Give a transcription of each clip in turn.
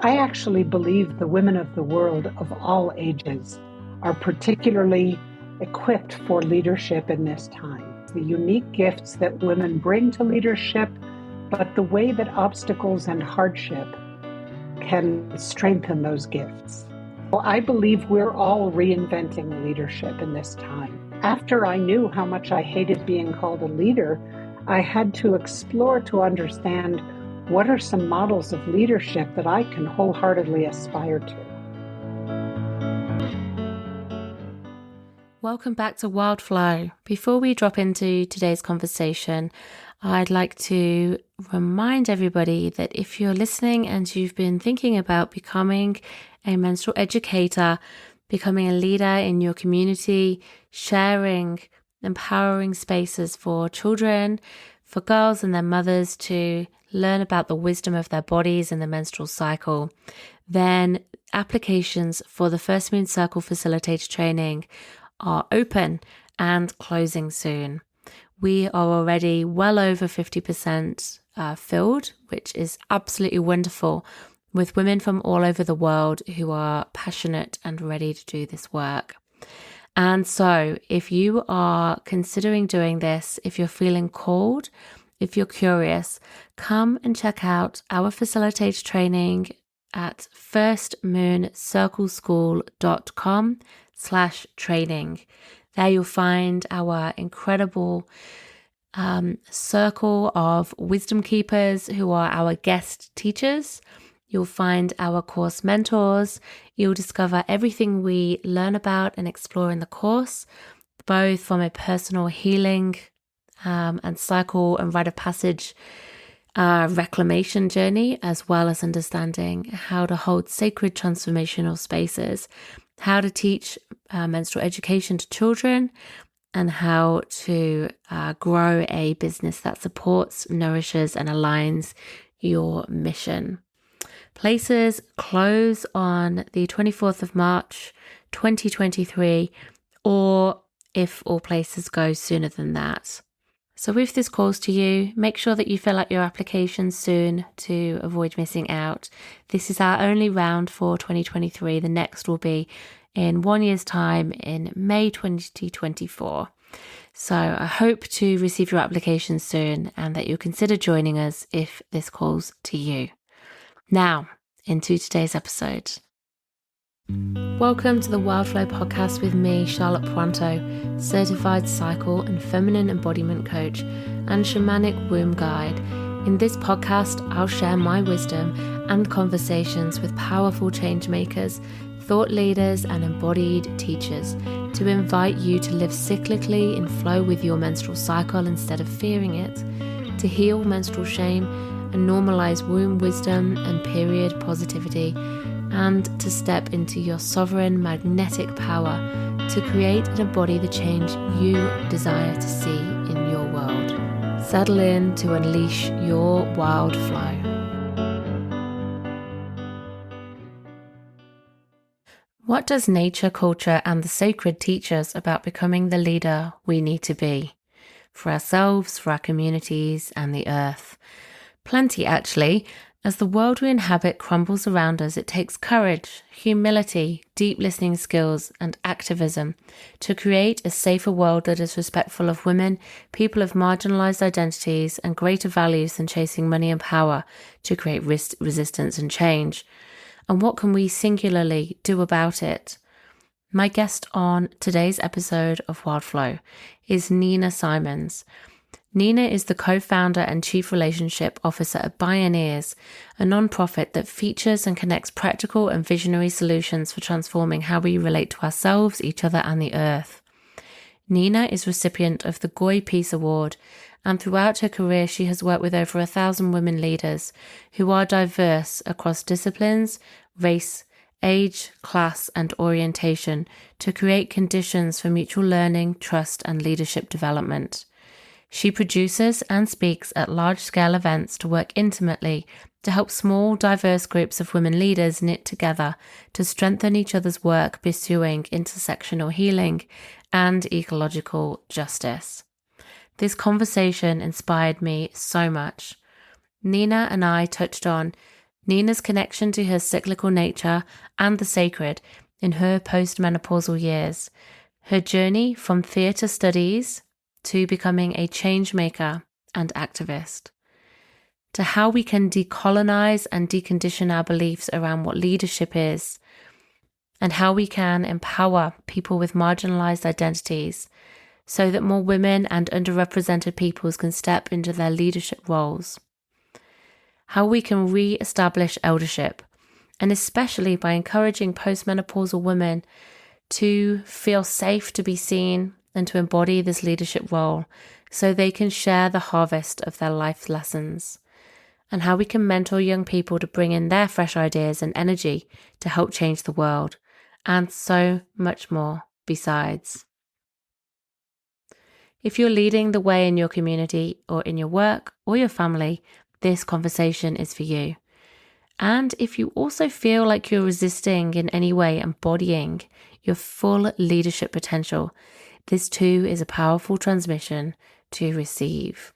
I actually believe the women of the world of all ages are particularly equipped for leadership in this time. The unique gifts that women bring to leadership, but the way that obstacles and hardship can strengthen those gifts. Well, I believe we're all reinventing leadership in this time. After I knew how much I hated being called a leader, I had to explore to understand what are some models of leadership that I can wholeheartedly aspire to. Welcome back to Wildflow. Before we drop into today's conversation, I'd like to remind everybody that if you're listening and you've been thinking about becoming a menstrual educator, becoming a leader in your community, sharing empowering spaces for children, for girls and their mothers to learn about the wisdom of their bodies and the menstrual cycle, then applications for the First Moon Circle Facilitator training are open and closing soon. We are already well over 50% filled, which is absolutely wonderful, with women from all over the world who are passionate and ready to do this work. And so if you are considering doing this, if you're feeling called, if you're curious, come and check out our facilitator training at firstmooncircleschool.com/training. There you'll find our incredible circle of wisdom keepers who are our guest teachers. You'll find our course mentors. You'll discover everything we learn about and explore in the course, both from a personal healing and cycle and rite of passage reclamation journey, as well as understanding how to hold sacred transformational spaces, how to teach menstrual education to children, and how to grow a business that supports, nourishes, and aligns your mission. Places close on the 24th of March, 2023, or if all places go sooner than that. So if this calls to you, make sure that you fill out your application soon to avoid missing out. This is our only round for 2023. The next will be in 1 year's time in May 2024. So I hope to receive your application soon and that you'll consider joining us if this calls to you. Now, into today's episode. Welcome to the Wildflow podcast with me, Charlotte Puanto, certified cycle and feminine embodiment coach and shamanic womb guide. In this podcast, I'll share my wisdom and conversations with powerful change makers, thought leaders, and embodied teachers to invite you to live cyclically in flow with your menstrual cycle instead of fearing it, to heal menstrual shame and normalize womb wisdom and period positivity, and to step into your sovereign magnetic power to create and embody the change you desire to see in your world. Settle in to unleash your wild flow. What does nature, culture, and the sacred teach us about becoming the leader we need to be? For ourselves, for our communities, and the earth. Plenty, actually. As the world we inhabit crumbles around us, it takes courage, humility, deep listening skills, and activism to create a safer world that is respectful of women, people of marginalised identities, and greater values than chasing money and power to create resistance and change. And what can we singularly do about it? My guest on today's episode of Wildflow is Nina Simons. Nina is the co-founder and chief relationship officer at Bioneers, a non-profit that features and connects practical and visionary solutions for transforming how we relate to ourselves, each other, and the earth. Nina is recipient of the Goi Peace Award, and throughout her career she has worked with over 1,000 women leaders who are diverse across disciplines, race, age, class, and orientation to create conditions for mutual learning, trust, and leadership development. She produces and speaks at large-scale events to work intimately to help small, diverse groups of women leaders knit together to strengthen each other's work pursuing intersectional healing and ecological justice. This conversation inspired me so much. Nina and I touched on Nina's connection to her cyclical nature and the sacred in her postmenopausal years, her journey from theatre studies to becoming a change maker and activist, to how we can decolonize and decondition our beliefs around what leadership is, and how we can empower people with marginalised identities so that more women and underrepresented peoples can step into their leadership roles. How we can re-establish eldership, and especially by encouraging postmenopausal women to feel safe to be seen and to embody this leadership role so they can share the harvest of their life lessons. And how we can mentor young people to bring in their fresh ideas and energy to help change the world, and so much more besides. If you're leading the way in your community or in your work or your family, this conversation is for you. And if you also feel like you're resisting in any way embodying your full leadership potential, this too is a powerful transmission to receive.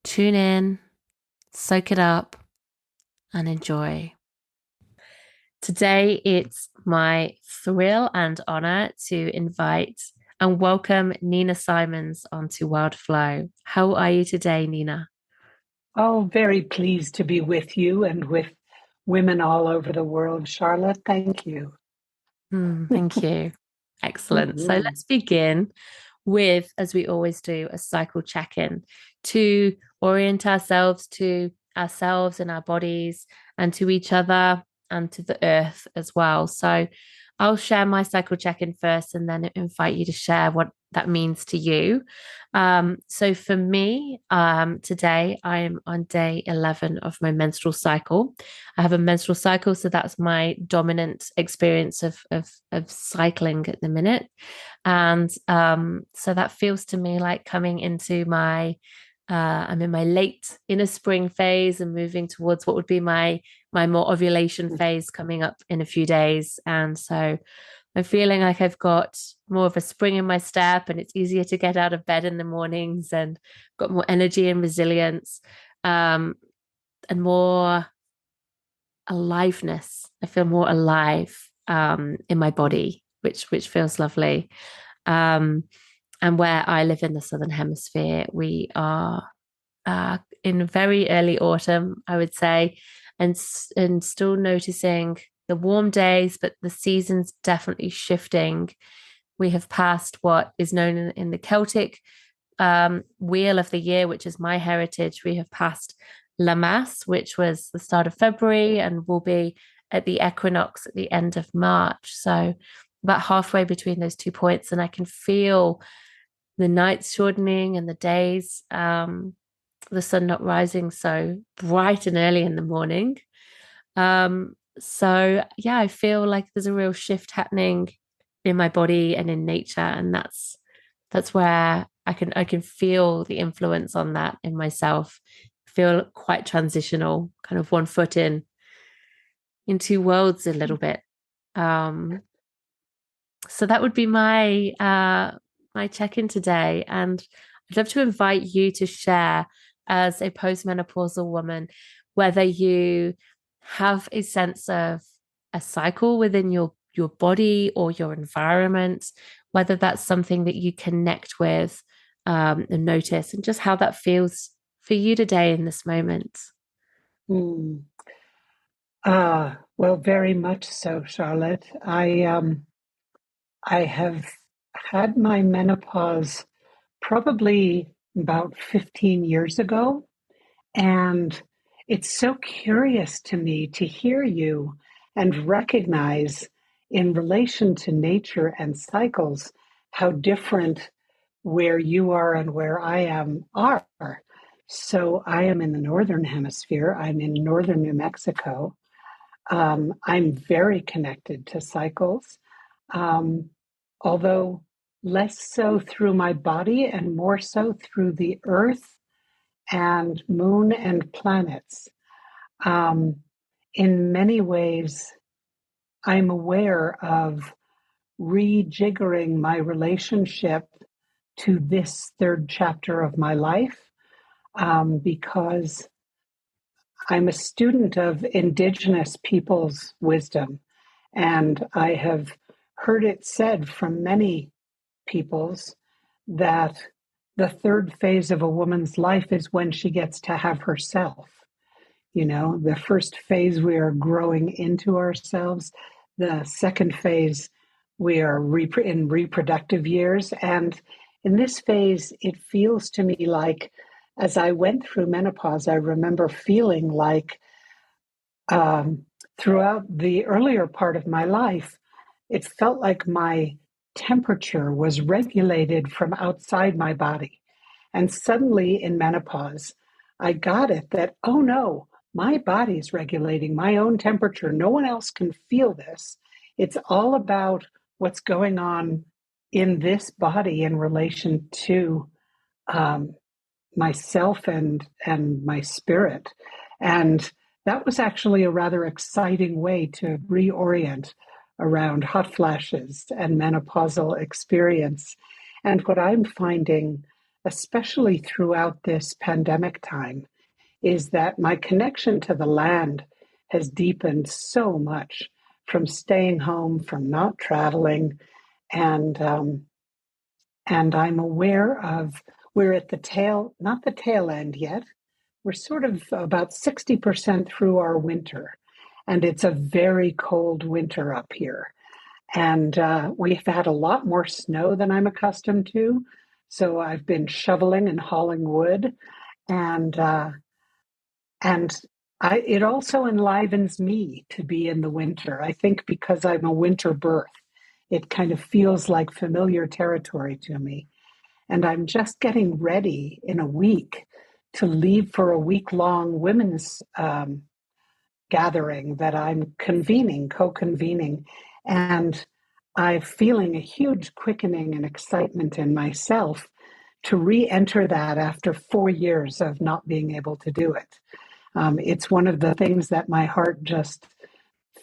Tune in, soak it up, and enjoy. Today, it's my thrill and honor to invite and welcome Nina Simons onto Wild Flow. How are you today, Nina? Oh, very pleased to be with you and with women all over the world. Charlotte, thank you. Thank you. Excellent. So Mm-hmm. let's begin with, as we always do, a cycle check-in to orient ourselves to ourselves and our bodies and to each other and to the earth as well. So I'll share my cycle check-in first and then invite you to share what that means to you. So for me, today I'm on day 11 of my menstrual cycle. I have a menstrual cycle, so that's my dominant experience of cycling at the minute. And so that feels to me like coming into I'm in my late inner spring phase and moving towards what would be my more ovulation phase coming up in a few days. And so I'm feeling like I've got more of a spring in my step and it's easier to get out of bed in the mornings and got more energy and resilience, and more aliveness. I feel more alive in my body, which feels lovely. And where I live in the Southern Hemisphere, we are in very early autumn, I would say, and still noticing the warm days, but the season's definitely shifting. We have passed what is known in the Celtic wheel of the year, which is my heritage. We have passed Lammas, which was the start of February and will be at the equinox at the end of March. So about halfway between those 2 points, and I can feel the nights shortening and the days, the sun not rising so bright and early in the morning. So yeah, I feel like there's a real shift happening in my body and in nature, and that's where I can feel the influence on that in myself. I feel quite transitional, kind of one foot in two worlds a little bit. So that would be my my check-in today, and I'd love to invite you to share, as a postmenopausal woman, whether you have a sense of a cycle within your body or your environment, whether that's something that you connect with and notice, and just how that feels for you today in this moment. Well, very much so, Charlotte. I have had my menopause probably about 15 years ago. And it's so curious to me to hear you and recognize, in relation to nature and cycles, how different where you are and where I am are. So I am in the Northern Hemisphere. I'm in northern New Mexico. I'm very connected to cycles, although less so through my body and more so through the earth and moon and planets. In many ways, I'm aware of rejiggering my relationship to this third chapter of my life, because I'm a student of Indigenous people's wisdom, and I have heard it said from many peoples that the third phase of a woman's life is when she gets to have herself. You know, the first phase, we are growing into ourselves. The second phase, we are in reproductive years. And in this phase, it feels to me like, as I went through menopause, I remember feeling like um, throughout the earlier part of my life, it felt like my temperature was regulated from outside my body. And suddenly in menopause, I got it that, oh no, my body's regulating my own temperature. No one else can feel this. It's all about what's going on in this body in relation to um, myself and my spirit. And that was actually a rather exciting way to reorient around hot flashes and menopausal experience. And what I'm finding, especially throughout this pandemic time, is that my connection to the land has deepened so much from staying home, from not traveling, and and I'm aware of, we're at the tail, not the tail end yet. We're sort of about 60% through our winter, and it's a very cold winter up here. And we've had a lot more snow than I'm accustomed to. So I've been shoveling and hauling wood, and and it also enlivens me to be in the winter. I think because I'm a winter birth, it kind of feels like familiar territory to me. And I'm just getting ready in a week to leave for a week-long women's gathering that I'm co-convening. And I'm feeling a huge quickening and excitement in myself to re-enter that after 4 years of not being able to do it. It's one of the things that my heart just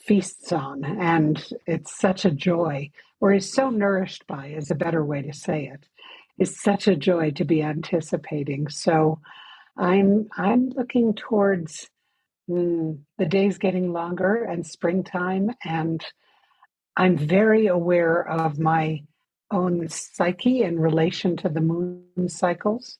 feasts on, and it's such a joy, or is so nourished by, is a better way to say it. It's such a joy to be anticipating. So I'm looking towards the days getting longer and springtime, and I'm very aware of my own psyche in relation to the moon cycles.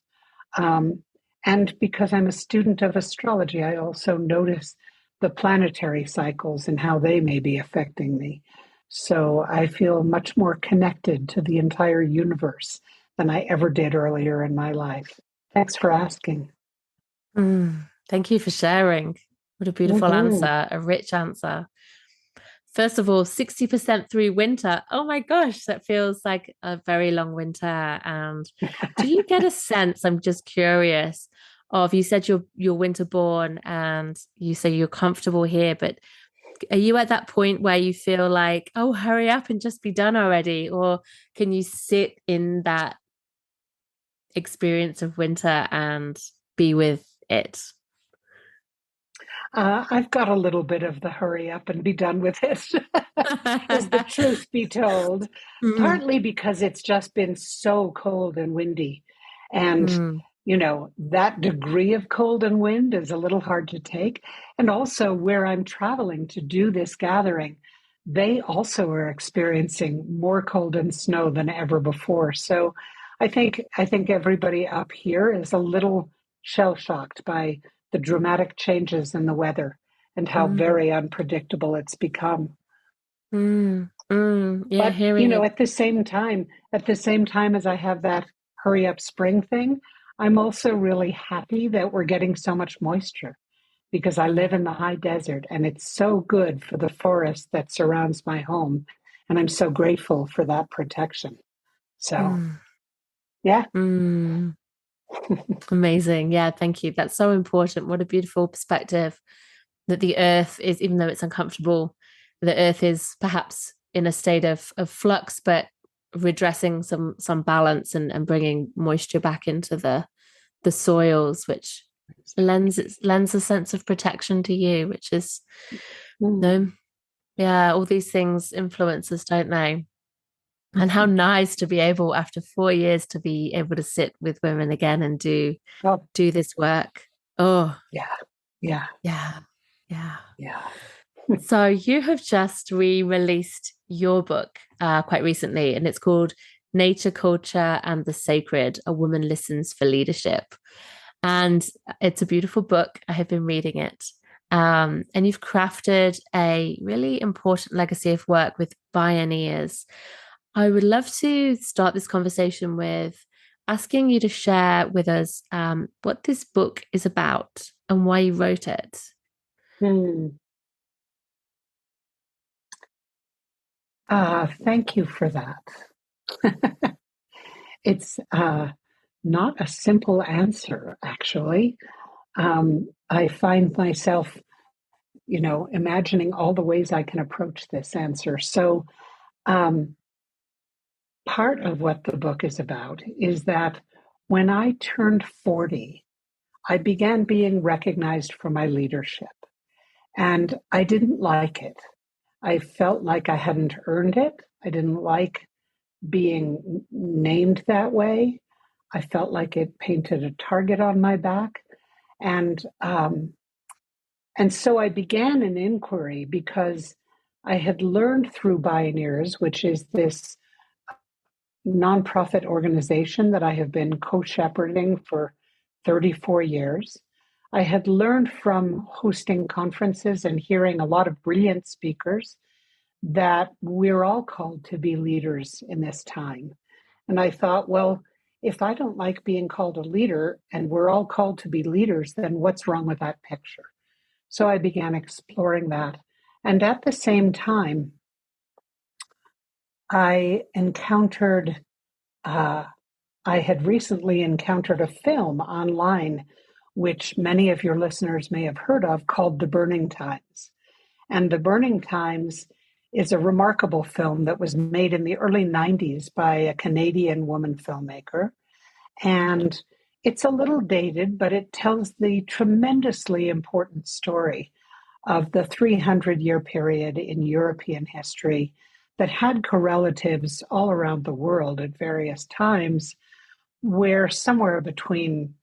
Um, and because I'm a student of astrology, I also notice the planetary cycles and how they may be affecting me. So I feel much more connected to the entire universe than I ever did earlier in my life. Thanks for asking. Thank you for sharing. What a beautiful Mm-hmm. answer, a rich answer. First of all, 60% through winter. Oh my gosh, that feels like a very long winter. And do you get a sense, I'm just curious, of, you said you're winter born and you say you're comfortable here, but are you at that point where you feel like, oh, hurry up and just be done already? Or can you sit in that experience of winter and be with it? I've got a little bit of the hurry up and be done with it, is the truth be told. Mm, Partly because it's just been so cold and windy. And, mm, that degree of cold and wind is a little hard to take. And also, where I'm traveling to do this gathering, they also are experiencing more cold and snow than ever before. So I think everybody up here is a little shell shocked by the dramatic changes in the weather and how mm, very unpredictable it's become. Yeah, But, hearing it. at the same time as I have that hurry up spring thing, I'm also really happy that we're getting so much moisture because I live in the high desert and it's so good for the forest that surrounds my home. And I'm so grateful for that protection. So, Mm, yeah. mm. Amazing. Yeah, thank you. That's so important. What a beautiful perspective that the earth is, even though it's uncomfortable, the earth is perhaps in a state of flux, but redressing some balance and bringing moisture back into the soils, which lends a sense of protection to you, which is Mm. no, yeah, all these things influence us, don't they? And how nice to be able, after 4 years, to be able to sit with women again and do Oh, do this work. Oh, yeah. Yeah. Yeah. Yeah. Yeah. So you have just re-released your book quite recently, and it's called Nature, Culture, and the Sacred: A Woman Listens for Leadership. And it's a beautiful book. I have been reading it. And you've crafted a really important legacy of work with Bioneers. I would love to start this conversation with asking you to share with us what this book is about and why you wrote it. Hmm. Thank you for that. It's not a simple answer, actually. I find myself, imagining all the ways I can approach this answer. So, um, part of what the book is about is that when I turned 40, I began being recognized for my leadership, and I didn't like it. I felt like I hadn't earned it. I didn't like being named that way. I felt like it painted a target on my back. And and so I began an inquiry because I had learned through Bioneers, which is this nonprofit organization that I have been co-shepherding for 34 years. I had learned from hosting conferences and hearing a lot of brilliant speakers that we're all called to be leaders in this time. And I thought, well, if I don't like being called a leader and we're all called to be leaders, then what's wrong with that picture? So I began exploring that. And at the same time, I encountered, uh, I had recently encountered a film online, which many of your listeners may have heard of, called The Burning Times. And The Burning Times is a remarkable film that was made in the early 90s by a Canadian woman filmmaker. And it's a little dated, but it tells the tremendously important story of the 300-year period in European history that had correlatives all around the world at various times, where somewhere between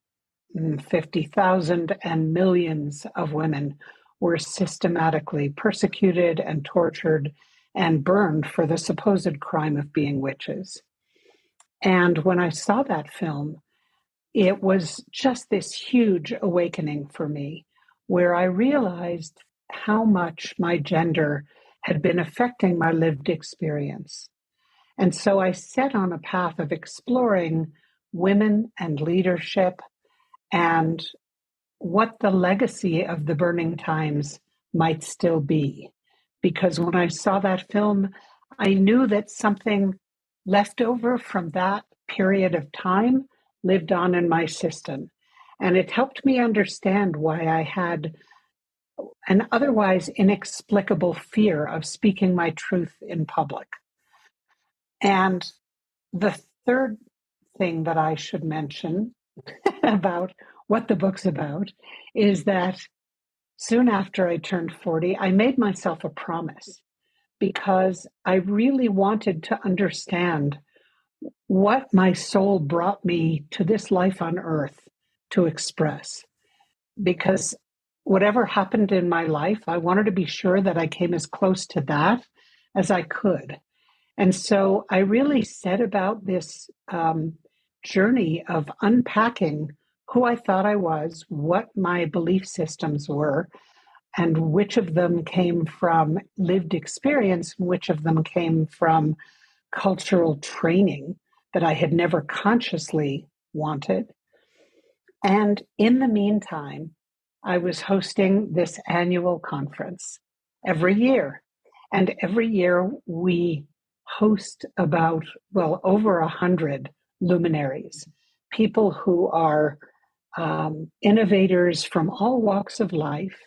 50,000 and millions of women were systematically persecuted and tortured and burned for the supposed crime of being witches. And when I saw that film, it was just this huge awakening for me, where I realized how much my gender had been affecting my lived experience. And so I set on a path of exploring women and leadership and what the legacy of the Burning Times might still be. Because when I saw that film, I knew that something left over from that period of time lived on in my system. And it helped me understand why I had an otherwise inexplicable fear of speaking my truth in public. And the third thing that I should mention about what the book's about is that soon after I turned 40, I made myself a promise because I really wanted to understand what my soul brought me to this life on earth to express. Because whatever happened in my life, I wanted to be sure that I came as close to that as I could. And so I really set about this journey of unpacking who I thought I was, what my belief systems were, and which of them came from lived experience, which of them came from cultural training that I had never consciously wanted. And in the meantime, I was hosting this annual conference every year. And every year we host about, well, over 100 luminaries, people who are innovators from all walks of life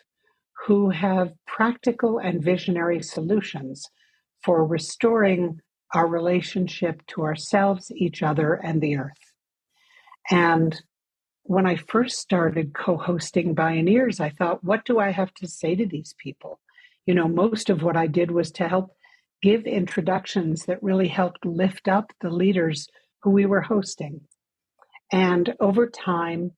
who have practical and visionary solutions for restoring our relationship to ourselves, each other, and the earth. And when I first started co hosting Bioneers, I thought, what do I have to say to these people? You know, most of what I did was to help give introductions that really helped lift up the leaders who we were hosting. And over time,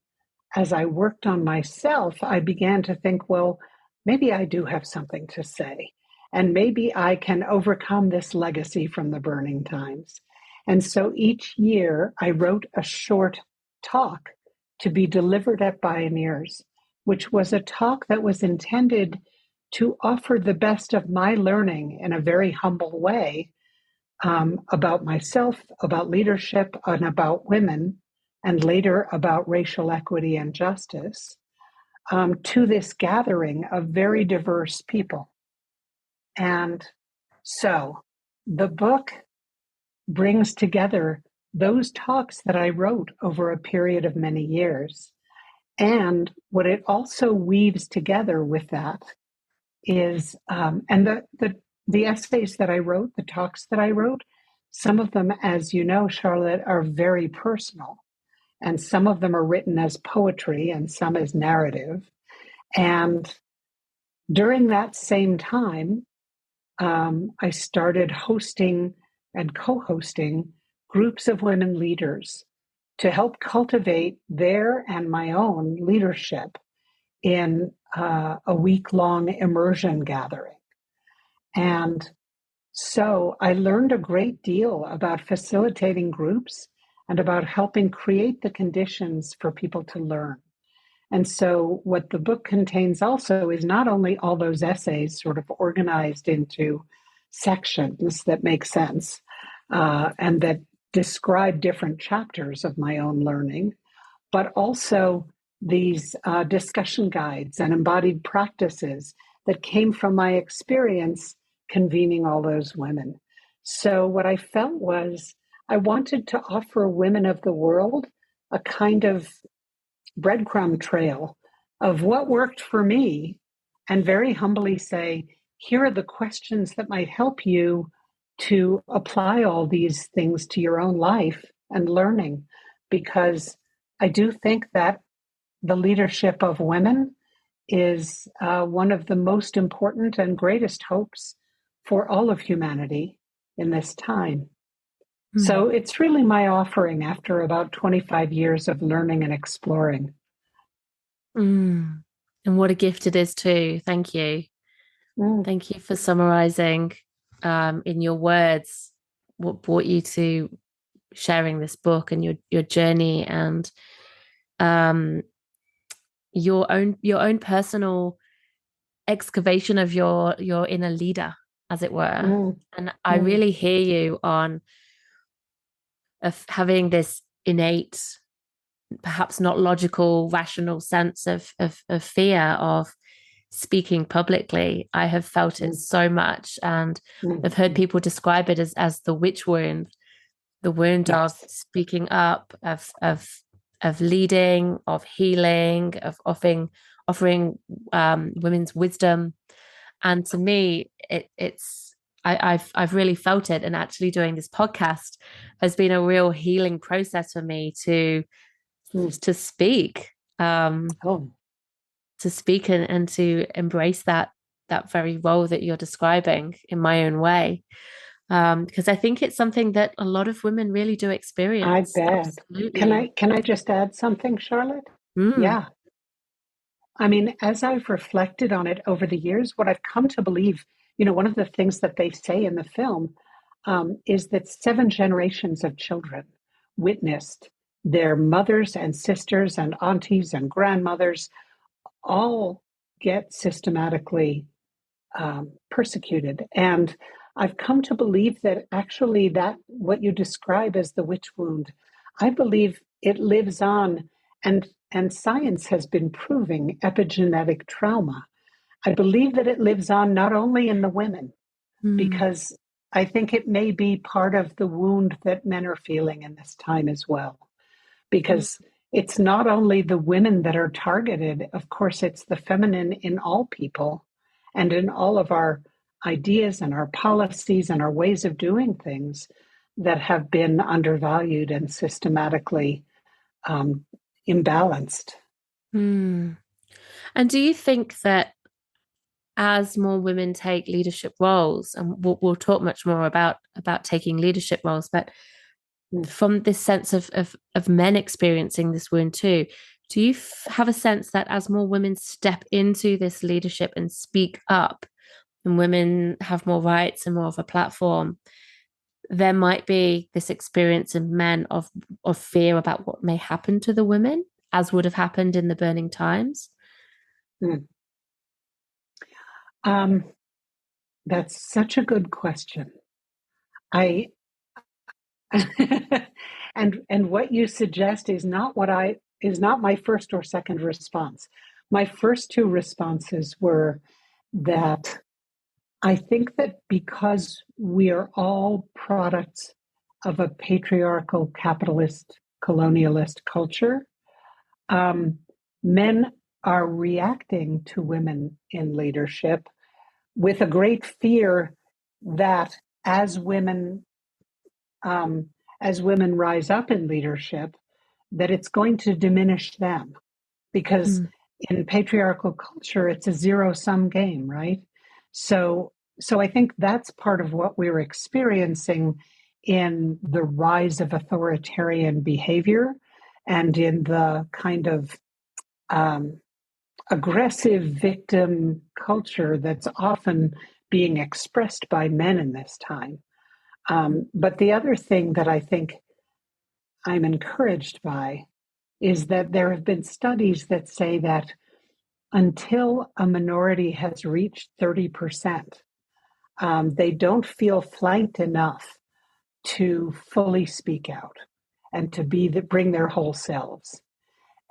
as I worked on myself, I began to think, well, maybe I do have something to say. And maybe I can overcome this legacy from the burning times. And so each year I wrote a short talk to be delivered at Bioneers, which was a talk that was intended to offer the best of my learning in a very humble way, about myself, about leadership, and about women, and later about racial equity and justice, to this gathering of very diverse people. And so the book brings together those talks that I wrote over a period of many years. And what it also weaves together with that is, and the essays that I wrote, the talks that I wrote, some of them, as you know, Charlotte, are very personal. And some of them are written as poetry and some as narrative. And during that same time, I started hosting and co-hosting groups of women leaders to help cultivate their and my own leadership in a week-long immersion gathering. And so I learned a great deal about facilitating groups and about helping create the conditions for people to learn. And so what the book contains also is not only all those essays sort of organized into sections that make sense, and that describe different chapters of my own learning, but also these discussion guides and embodied practices that came from my experience convening all those women. So what I felt was I wanted to offer women of the world a kind of breadcrumb trail of what worked for me, and very humbly say, here are the questions that might help you to apply all these things to your own life and learning. Because I do think that the leadership of women is one of the most important and greatest hopes for all of humanity in this time. So it's really my offering after about 25 years of learning and exploring. And what a gift it is too. Thank you. Thank you for summarizing in your words what brought you to sharing this book and your journey, and your own personal excavation of your inner leader, as it were. And I really hear you on having this innate, perhaps not logical, rational sense of fear of speaking publicly. I have felt it so much, and I've heard people describe it as the witch wound, the wound of speaking up, of leading, of healing, of offering women's wisdom. And to me, I've really felt it, and actually doing this podcast has been a real healing process for me to speak, to speak and to embrace that very role that you're describing in my own way, because I think it's something that a lot of women really do experience. I bet. Absolutely. Can I just add something, Charlotte? Yeah. I mean, as I've reflected on it over the years, what I've come to believe, one of the things that they say in the film, is that 7 generations of children witnessed their mothers and sisters and aunties and grandmothers all get systematically persecuted. And I've come to believe that actually that what you describe as the witch wound, I believe it lives on, and science has been proving epigenetic trauma. I believe that it lives on not only in the women, because I think it may be part of the wound that men are feeling in this time as well. Because it's not only the women that are targeted, of course, it's the feminine in all people and in all of our ideas and our policies and our ways of doing things that have been undervalued and systematically imbalanced. And do you think that as more women take leadership roles, and we'll talk much more about taking leadership roles, but from this sense of men experiencing this wound too, Do you have a sense that as more women step into this leadership and speak up, and women have more rights and more of a platform, there might be this experience in men of fear about what may happen to the women, as would have happened in the burning times? Mm. That's such a good question. I and what you suggest is not my first or second response. My first two responses were that I think that because we are all products of a patriarchal, capitalist, colonialist culture, men are reacting to women in leadership with a great fear that as women as women rise up in leadership, that it's going to diminish them because Mm. in patriarchal culture, it's a zero-sum game, right? So, so I think that's part of what we're experiencing in the rise of authoritarian behavior and in the kind of um, aggressive victim culture that's often being expressed by men in this time. But the other thing that I think I'm encouraged by is that there have been studies that say that until a minority has reached 30%, they don't feel flanked enough to fully speak out and to bring their whole selves.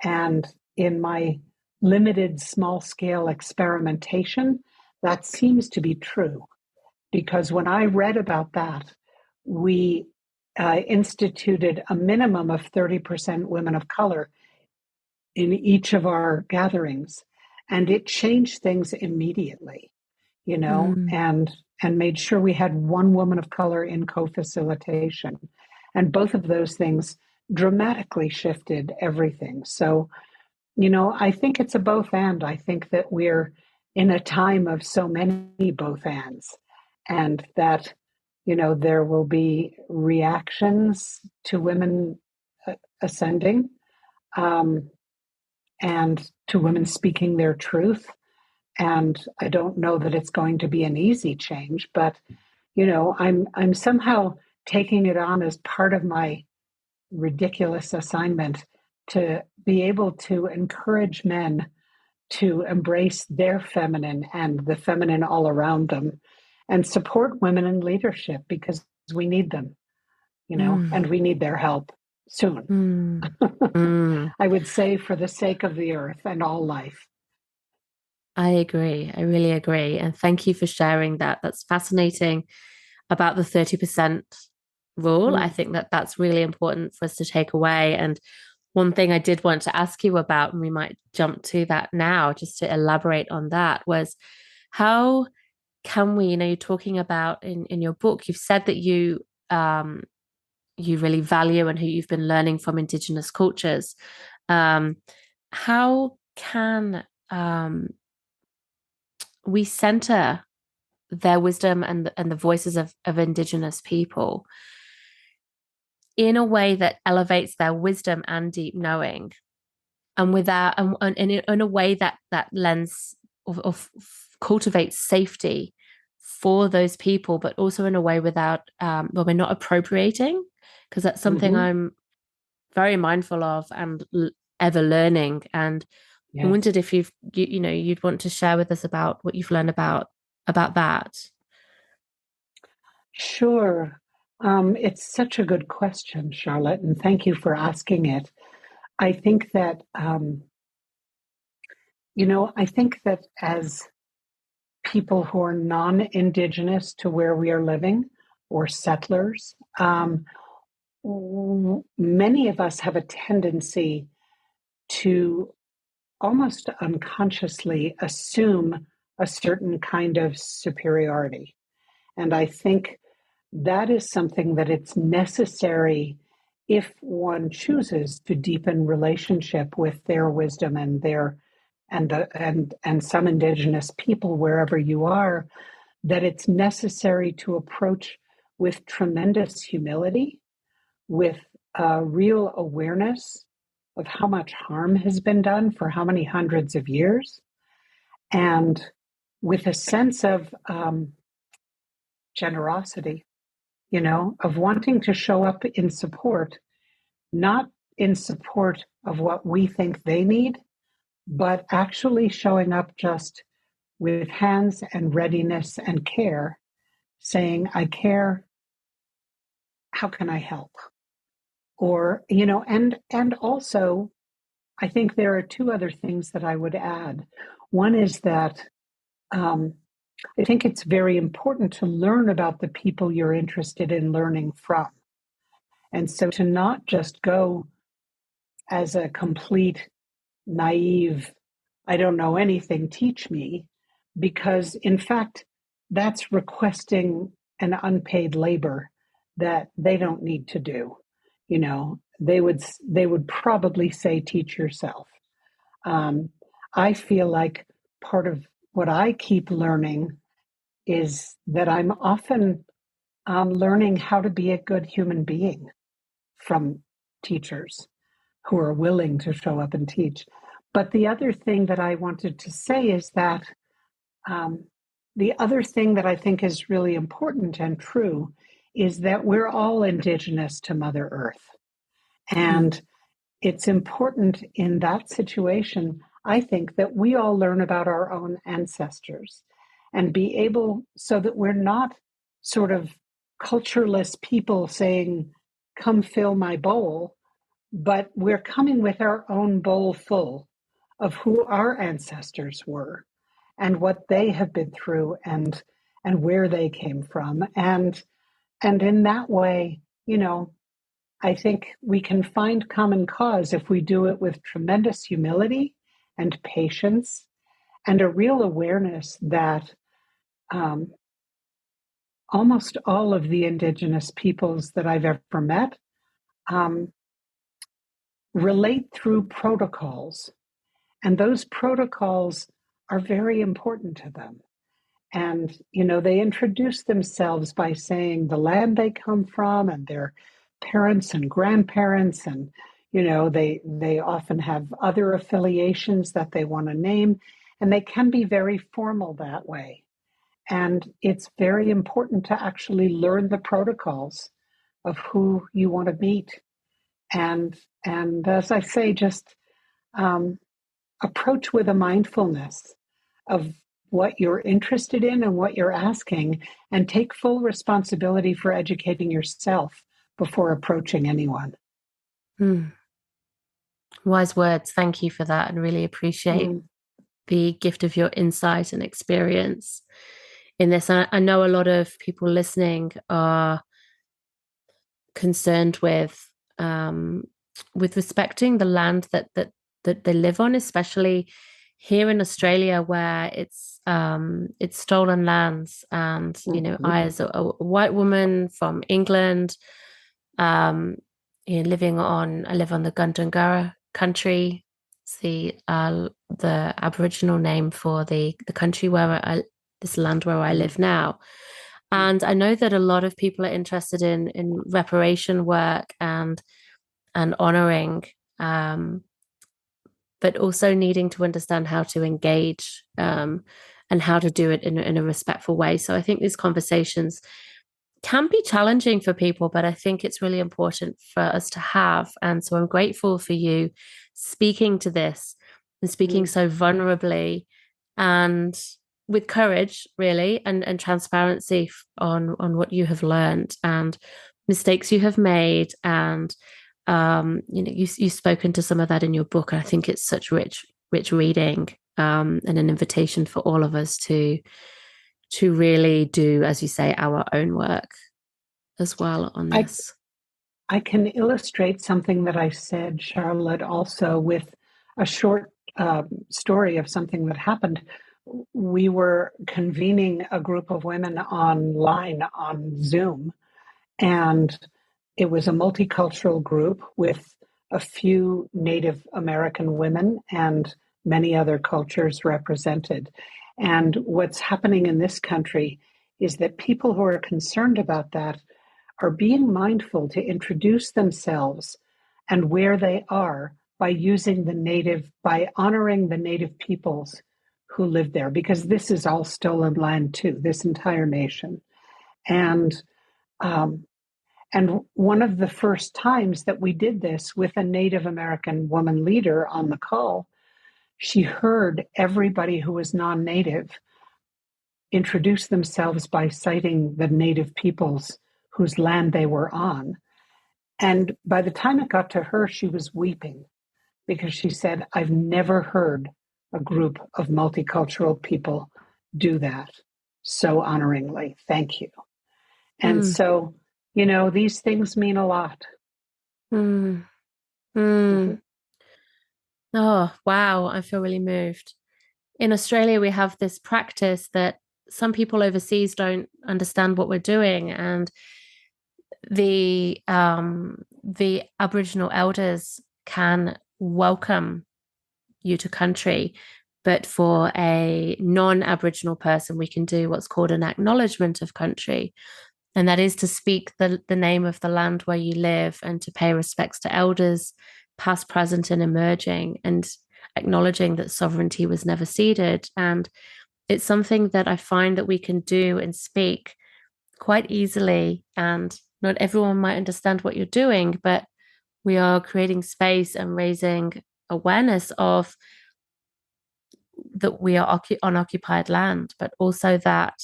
And in my limited small scale experimentation, that seems to be true. Because when I read about that, we instituted a minimum of 30% women of color in each of our gatherings, and it changed things immediately, Mm. and made sure we had one woman of color in co-facilitation. And both of those things dramatically shifted everything. So, I think it's a both and. I think that we're in a time of so many both ands, and that, there will be reactions to women ascending, um, and to women speaking their truth. And I don't know that it's going to be an easy change, but I'm somehow taking it on as part of my ridiculous assignment to be able to encourage men to embrace their feminine and the feminine all around them and support women in leadership because we need them, Mm. and we need their help soon. Mm. Mm. I would say for the sake of the earth and all life. I agree. I really agree. And thank you for sharing that. That's fascinating about the 30% rule. I Mm, think that that's really important for us to take away. And one thing I did want to ask you about, and we might jump to that now, just to elaborate on that, was how can we, you're talking about in your book, you've said that you really value and who you've been learning from Indigenous cultures. How can we center their wisdom and the voices of Indigenous people in a way that elevates their wisdom and deep knowing, and without and in a way that lends of cultivates safety for those people, but also in a way without well, we're not appropriating, because that's something hmm I'm very mindful of and ever learning. And I Yes, wondered if you'd want to share with us about what you've learned about that. sure. It's such a good question, Charlotte, and thank you for asking it. I think that, I think that as people who are non-Indigenous to where we are living or settlers, many of us have a tendency to almost unconsciously assume a certain kind of superiority. And I think that is something that it's necessary if one chooses to deepen relationship with their wisdom and their and some indigenous people wherever you are, that it's necessary to approach with tremendous humility, with real awareness of how much harm has been done for how many hundreds of years, and with a sense of generosity, of wanting to show up in support, not in support of what we think they need, but actually showing up just with hands and readiness and care, saying, I care, how can I help? Or, and also, I think there are two other things that I would add. One is that I think it's very important to learn about the people you're interested in learning from. And so to not just go as a complete naive, I don't know anything, teach me, because in fact, that's requesting an unpaid labor that they don't need to do. They would probably say, teach yourself. I feel like part of what I keep learning is that I'm often learning how to be a good human being from teachers who are willing to show up and teach. But the other thing that I wanted to say is that the other thing that I think is really important and true is that we're all indigenous to Mother Earth. And it's important in that situation, I think, that we all learn about our own ancestors and be able, so that we're not sort of cultureless people saying, come fill my bowl, but we're coming with our own bowl full of who our ancestors were and what they have been through and where they came from. And in that way, I think we can find common cause if we do it with tremendous humility and patience and a real awareness that almost all of the indigenous peoples that I've ever met relate through protocols. And those protocols are very important to them. And, they introduce themselves by saying the land they come from and their parents and grandparents. And, they often have other affiliations that they want to name. And they can be very formal that way. And it's very important to actually learn the protocols of who you want to meet. And as I say, just approach with a mindfulness of what you're interested in and what you're asking, and take full responsibility for educating yourself before approaching anyone. Wise words. Thank you for that, and really appreciate the gift of your insight and experience in this. I know a lot of people listening are concerned with respecting the land that they live on, especially here in Australia, where it's stolen lands. And I, as a white woman from England, I live on the Gundungurra country. It's the Aboriginal name for the country this land where I live now. And I know that a lot of people are interested in reparation work and honoring, but also needing to understand how to engage and how to do it in a respectful way. So I think these conversations can be challenging for people, but I think it's really important for us to have. And so I'm grateful for you speaking to this and speaking so vulnerably and with courage, really, and transparency on what you have learned and mistakes you have made. And you've spoken to some of that in your book. And I think it's such rich reading, and an invitation for all of us to really do, as you say, our own work as well on this. I can illustrate something that I said, Charlotte, also with a short story of something that happened. We were convening a group of women online on Zoom, and it was a multicultural group with a few Native American women and many other cultures represented. And what's happening in this country is that people who are concerned about that are being mindful to introduce themselves and where they are by honoring the native peoples who live there, because this is all stolen land too, this entire nation. And um, and one of the first times that we did this with a Native American woman leader on the call, she heard everybody who was non-native introduce themselves by citing the native peoples whose land they were on. And by the time it got to her, she was weeping because she said, I've never heard a group of multicultural people do that so honoringly. Thank you. And so, these things mean a lot. Mm. Mm. Oh, wow. I feel really moved. In Australia, we have this practice that some people overseas don't understand what we're doing. And the Aboriginal elders can welcome you to country, but for a non-Aboriginal person, we can do what's called an acknowledgement of country. And that is to speak the name of the land where you live and to pay respects to elders, past, present, and emerging, and acknowledging that sovereignty was never ceded. And it's something that I find that we can do and speak quite easily. And not everyone might understand what you're doing, but we are creating space and raising awareness of that we are on occupied land, but also that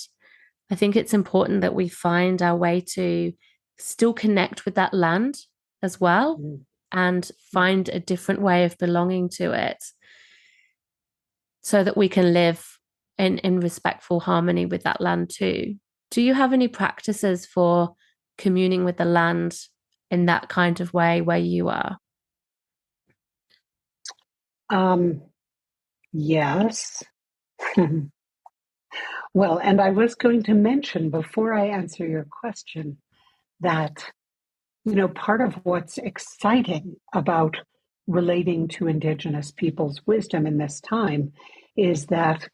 I think it's important that we find our way to still connect with that land as well and find a different way of belonging to it so that we can live in respectful harmony with that land too. Do you have any practices for communing with the land in that kind of way where you are? Yes. Well, and I was going to mention before I answer your question that, part of what's exciting about relating to Indigenous people's wisdom in this time is that,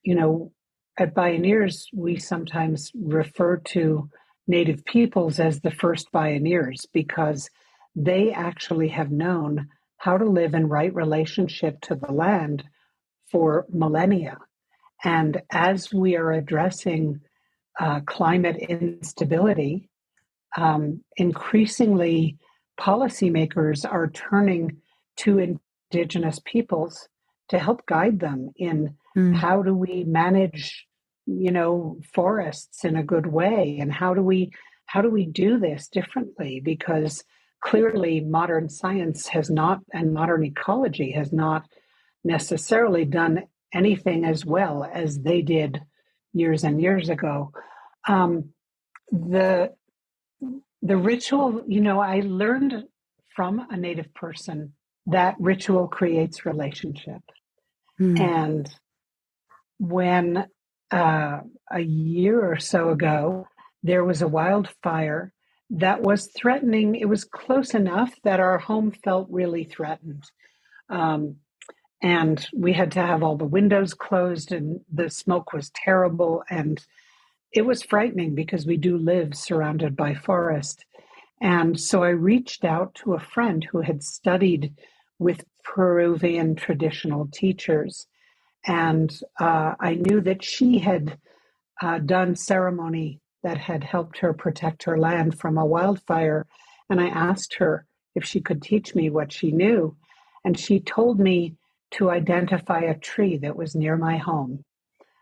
at Bioneers, we sometimes refer to Native peoples as the first pioneers because they actually have known how to live in right relationship to the land for millennia. And as we are addressing climate instability, increasingly policymakers are turning to Indigenous peoples to help guide them in how do we manage, forests in a good way, and how do we do this differently? Because clearly, modern science has not, and modern ecology has not necessarily done anything as well as they did years and years ago. The ritual, I learned from a Native person that ritual creates relationship. And when a year or so ago, there was a wildfire that was threatening, it was close enough that our home felt really threatened. And we had to have all the windows closed, and the smoke was terrible. And it was frightening because we do live surrounded by forest. And so I reached out to a friend who had studied with Peruvian traditional teachers. And I knew that she had done ceremony that had helped her protect her land from a wildfire. And I asked her if she could teach me what she knew. And she told me to identify a tree that was near my home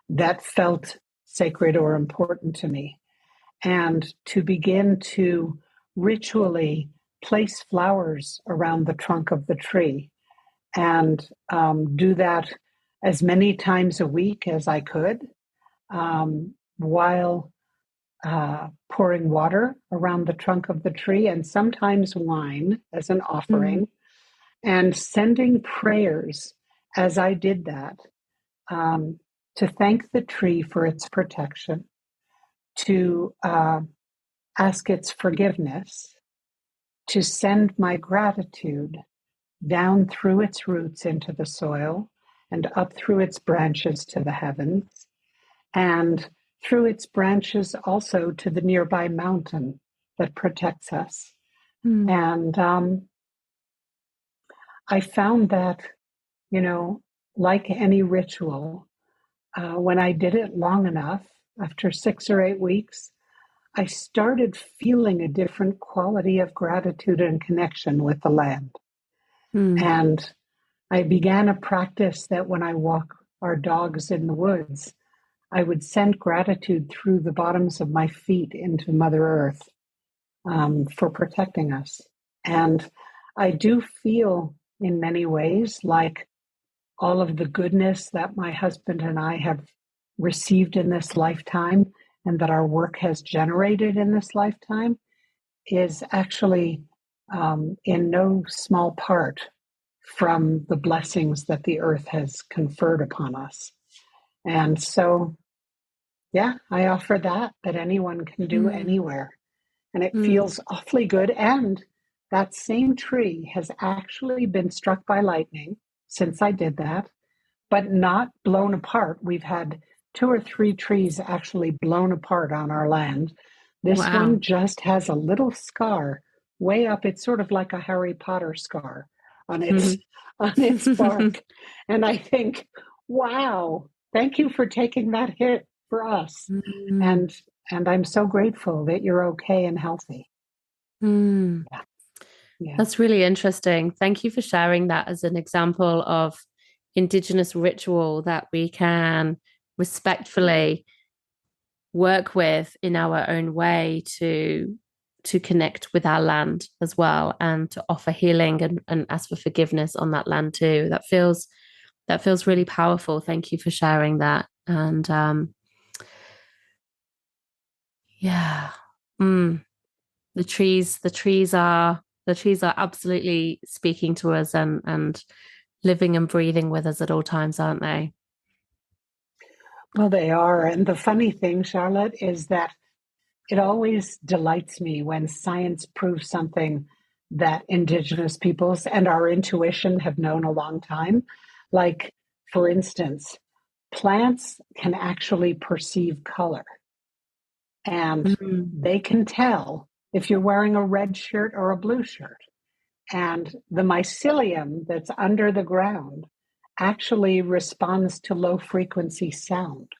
that felt sacred or important to me, and to begin to ritually place flowers around the trunk of the tree, and do that as many times a week as I could, while pouring water around the trunk of the tree, and sometimes wine as an offering, and sending prayers as I did that, to thank the tree for its protection, to ask its forgiveness, to send my gratitude down through its roots into the soil and up through its branches to the heavens, and through its branches also to the nearby mountain that protects us. And I found that, like any ritual, when I did it long enough, after 6 or 8 weeks, I started feeling a different quality of gratitude and connection with the land. Mm. And I began a practice that when I walk our dogs in the woods, I would send gratitude through the bottoms of my feet into Mother Earth for protecting us. And I do feel in many ways like all of the goodness that my husband and I have received in this lifetime and that our work has generated in this lifetime is actually in no small part from the blessings that the earth has conferred upon us. And so, yeah, I offer that anyone can do Mm. anywhere. And it Mm. feels awfully good. And that same tree has actually been struck by lightning since I did that, but not blown apart. We've had 2 or 3 trees actually blown apart on our land. This one Wow. just has a little scar way up. It's sort of like a Harry Potter scar on its Mhm. on its bark. And I think, wow, thank you for taking that hit for us. Mm. And and I'm so grateful that you're okay and healthy. Mm. Yeah. Yeah. That's really interesting. Thank you for sharing that as an example of Indigenous ritual that we can respectfully work with in our own way to connect with our land as well and to offer healing and ask for forgiveness on that land too. That feels really powerful. Thank you for sharing that. And yeah. Mm. The trees are absolutely speaking to us and living and breathing with us at all times, aren't they? Well, they are. And the funny thing, Charlotte, is that it always delights me when science proves something that Indigenous peoples and our intuition have known a long time. Like, for instance, plants can actually perceive color and Mm. they can tell if you're wearing a red shirt or a blue shirt. And the mycelium that's under the ground actually responds to low frequency sound.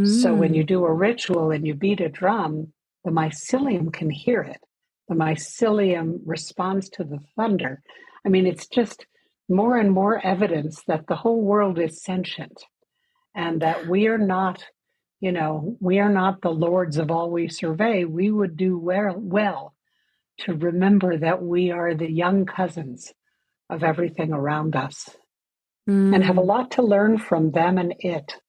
So when you Mm. do a ritual and you beat a drum, the mycelium can hear it. The mycelium responds to the thunder. I mean, it's just more and more evidence that the whole world is sentient and that we are not, we are not the lords of all we survey. We would do well to remember that we are the young cousins of everything around us and have a Mm. lot to learn from them and it.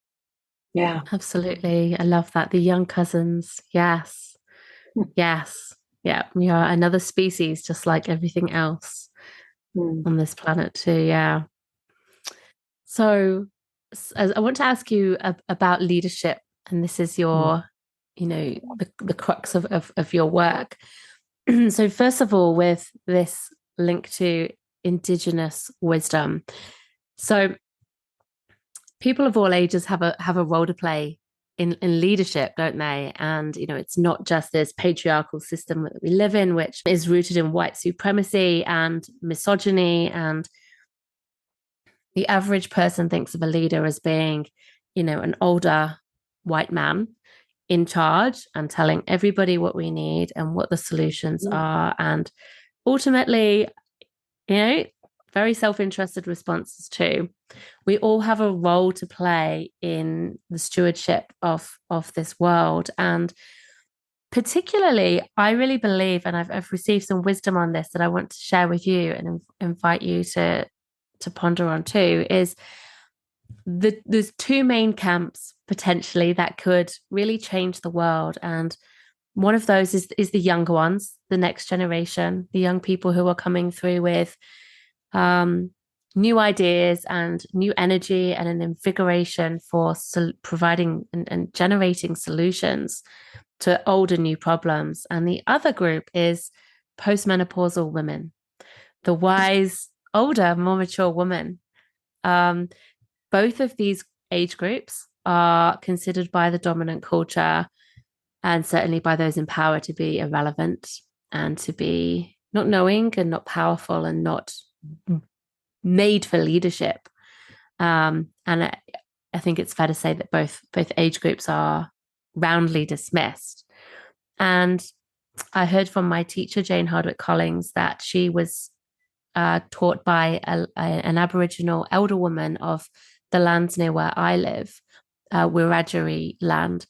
Yeah. Absolutely. I love that. The young cousins. Yes. Yes. Yeah. We are another species, just like everything else Mm, on this planet, too. Yeah. So, I want to ask you about leadership, and this is mm, the crux of your work. So, first of all, with this link to Indigenous wisdom, so people of all ages have a role to play in leadership, don't they? And it's not just this patriarchal system that we live in, which is rooted in white supremacy and misogyny, and the average person thinks of a leader as being, an older white man in charge and telling everybody what we need and what the solutions mm, are. And ultimately, you know, very self-interested responses too. We all have a role to play in the stewardship of this world. And particularly, I really believe, and I've received some wisdom on this that I want to share with you and invite you to ponder on too, is there's two main camps potentially that could really change the world. And one of those is the younger ones, the next generation, the young people who are coming through with um, new ideas and new energy and an invigoration for providing and generating solutions to old and new problems. And the other group is postmenopausal women, the wise, older, more mature woman. Um, both of these age groups are considered by the dominant culture and certainly by those in power to be irrelevant and to be not knowing and not powerful and not made for leadership. And I think it's fair to say that both age groups are roundly dismissed. And I heard from my teacher, Jane Hardwick Collins, that she was taught by an Aboriginal elder woman of the lands near where I live, Wiradjuri land,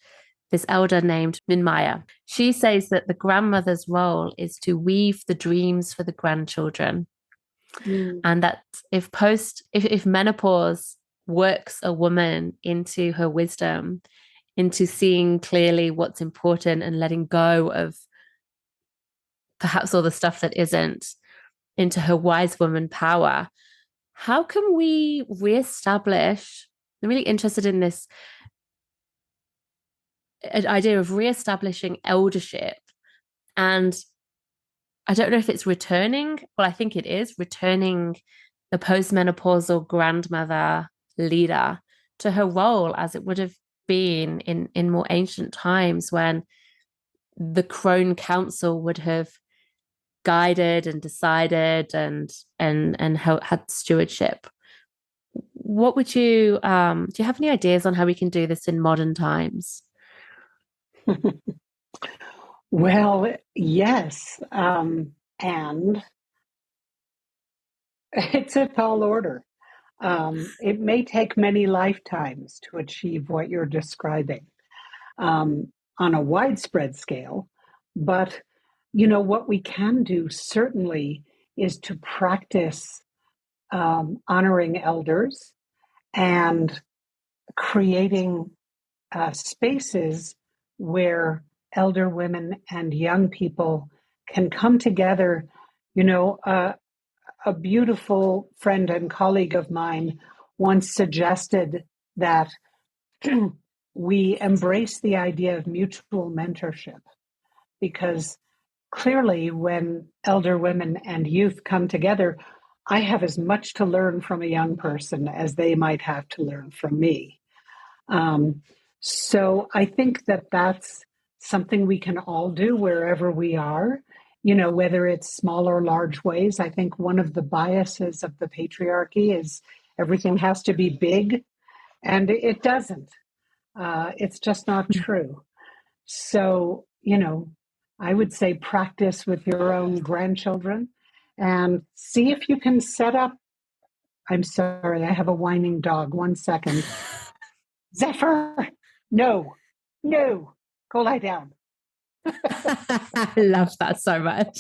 this elder named Minmaya. She says that the grandmother's role is to weave the dreams for the grandchildren. And that if menopause works a woman into her wisdom, into seeing clearly what's important and letting go of perhaps all the stuff that isn't, into her wise woman power, how can we reestablish? I'm really interested in this idea of reestablishing eldership. And I don't know if it's returning, well, I think it is returning the postmenopausal grandmother leader to her role as it would have been in more ancient times, when the crone council would have guided and decided and had stewardship. What would you do you have any ideas on how we can do this in modern times? Well, yes. And it's a tall order. It may take many lifetimes to achieve what you're describing on a widespread scale. But, what we can do certainly is to practice honoring elders and creating spaces where elder women and young people can come together. A beautiful friend and colleague of mine once suggested that we embrace the idea of mutual mentorship, because clearly when elder women and youth come together, I have as much to learn from a young person as they might have to learn from me. So I think that that's something we can all do wherever we are, whether it's small or large ways. I think one of the biases of the patriarchy is everything has to be big, and it doesn't. It's just not true. So, I would say practice with your own grandchildren and see if you can set up. I'm sorry, I have a whining dog. 1 second. Zephyr, no, go lie down. I love that so much.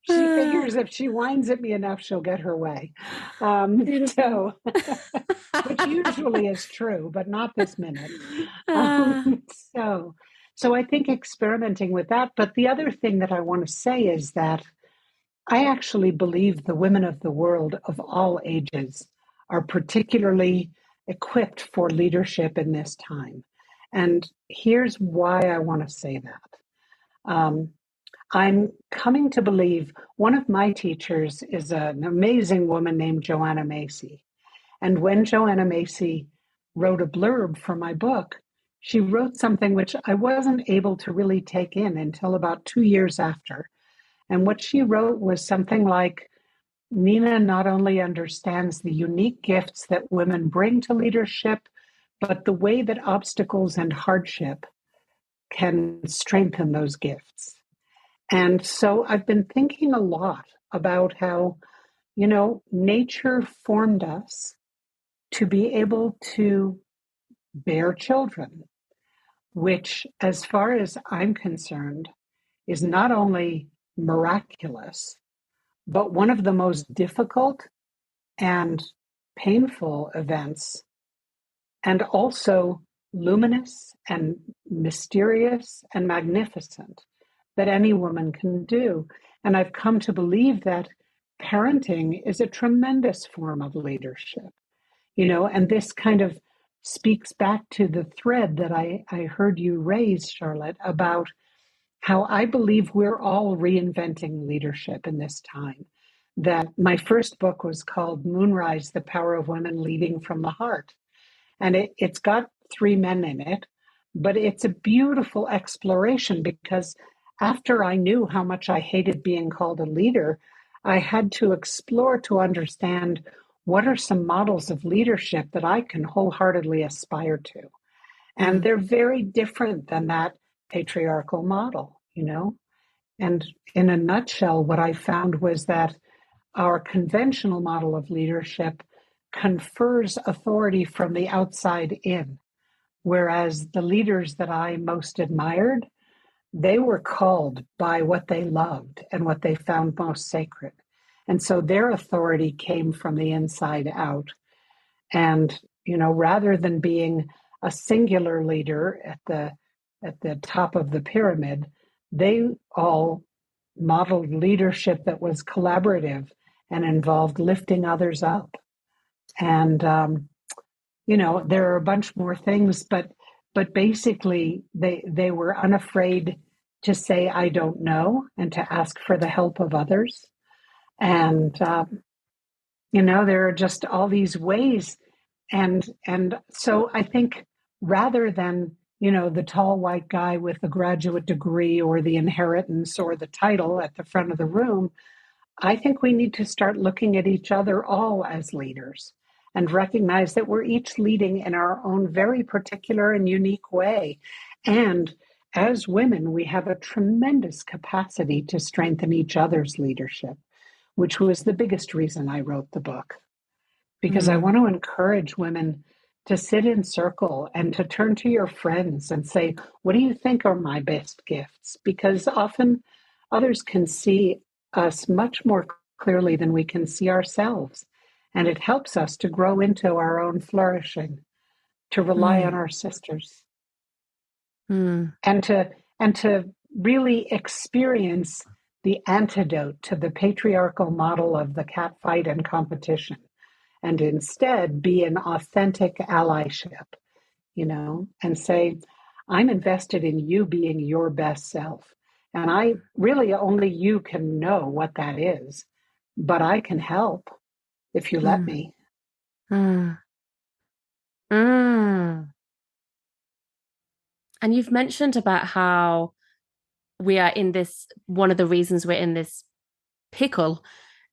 She figures if she whines at me enough, she'll get her way. Which usually is true, but not this minute. So I think experimenting with that. But the other thing that I want to say is that I actually believe the women of the world of all ages are particularly equipped for leadership in this time. And here's why I want to say that. I'm coming to believe one of my teachers is an amazing woman named Joanna Macy. And when Joanna Macy wrote a blurb for my book, she wrote something which I wasn't able to really take in until about 2 years after. And what she wrote was something like, Nina not only understands the unique gifts that women bring to leadership, but the way that obstacles and hardship can strengthen those gifts. And so I've been thinking a lot about how, nature formed us to be able to bear children, which, as far as I'm concerned, is not only miraculous, but one of the most difficult and painful events, and also luminous and mysterious and magnificent that any woman can do. And I've come to believe that parenting is a tremendous form of leadership, and this kind of speaks back to the thread that I heard you raise, Charlotte, about how I believe we're all reinventing leadership in this time. That my first book was called Moonrise, The Power of Women Leading from the Heart. And it's got 3 men in it, but it's a beautiful exploration, because after I knew how much I hated being called a leader, I had to explore to understand what are some models of leadership that I can wholeheartedly aspire to. And Mm. they're very different than that patriarchal model, you know? And in a nutshell, what I found was that our conventional model of leadership confers authority from the outside in, whereas the leaders that I most admired, they were called by what they loved and what they found most sacred. And so their authority came from the inside out. And, you know, rather than being a singular leader at the top of the pyramid, they all modeled leadership that was collaborative and involved lifting others up. And you know, there are a bunch more things, but basically they were unafraid to say I don't know and to ask for the help of others. And you know, there are just all these ways. And so I think rather than, you know, the tall white guy with the graduate degree or the inheritance or the title at the front of the room, I think we need to start looking at each other all as leaders and recognize that we're each leading in our own very particular and unique way. And as women, we have a tremendous capacity to strengthen each other's leadership, which was the biggest reason I wrote the book, because I Mm. want to encourage women to sit in circle and to turn to your friends and say, what do you think are my best gifts? Because often others can see us much more clearly than we can see ourselves. And it helps us to grow into our own flourishing, to rely on Mm. our sisters, Mm. and to really experience the antidote to the patriarchal model of the cat fight and competition, and instead be an authentic allyship, you know, and say, I'm invested in you being your best self. And I really only you can know what that is, but I can help if you let Mm. me. Mm. Mm. And you've mentioned about how we are in this, one of the reasons we're in this pickle